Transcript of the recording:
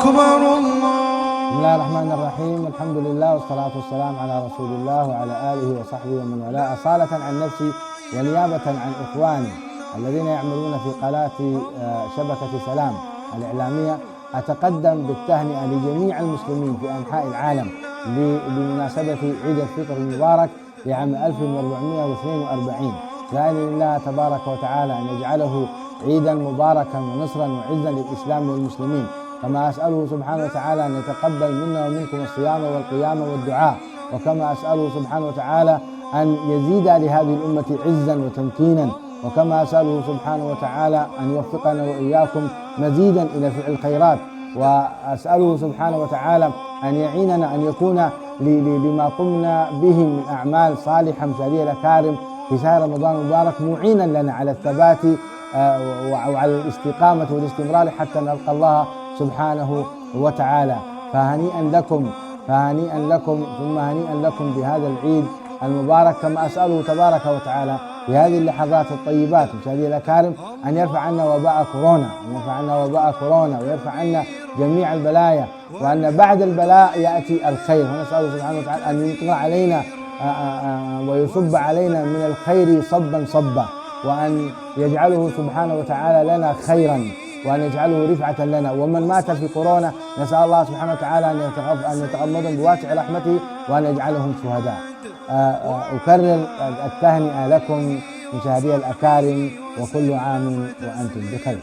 أكبر الله. بسم الله الرحمن الرحيم. الحمد لله والصلاة والسلام على رسول الله وعلى آله وصحبه ومن والاه. أصالة عن نفسي ونيابة عن إخواني الذين يعملون في قناة شبكة سلام الإعلامية، أتقدم بالتهنئة لجميع المسلمين في أنحاء العالم بمناسبة عيد الفطر المبارك لعام 1442، سائل الله تبارك وتعالى أن يجعله عيدا مباركا ونصرا وعزا للإسلام والمسلمين، كما أسأله سبحانه وتعالى أن يتقبل منا ومنكم الصيام والقيام والدعاء، وكما أسأله سبحانه وتعالى أن يزيد لهذه الأمة عزا وتمكينا، وكما أسأله سبحانه وتعالى أن يوفقنا وإياكم مزيدا إلى فعل الخيرات، وأسأله سبحانه وتعالى أن يعيننا أن يكون لما قمنا به من أعمال صالحة مشاريع الأكارم في شهر رمضان المبارك معينا لنا على الثبات وعلى الاستقامة والاستمرار حتى نلقى الله سبحانه وتعالى. فهنيئا لكم ثم هنيئا لكم بهذا العيد المبارك، كما أسأله تبارك وتعالى في هذه اللحظات الطيبات مشاهدي الأكارم أن يرفع عنا وباء كورونا ويرفع عنا جميع البلايا، وأن بعد البلاء يأتي الخير، ونسأله سبحانه وتعالى أن يمطر علينا ويصب علينا من الخير صبا صبا، وأن يجعله سبحانه وتعالى لنا خيرا، وأن يجعله رفعة لنا. ومن مات في كورونا نسأل الله سبحانه وتعالى أن يتغمدهم بواسع رحمته وأن يجعلهم شهداء. أكرر التهنئة لكم مشاهدي الأكارم، وكل عام وأنتم بخير.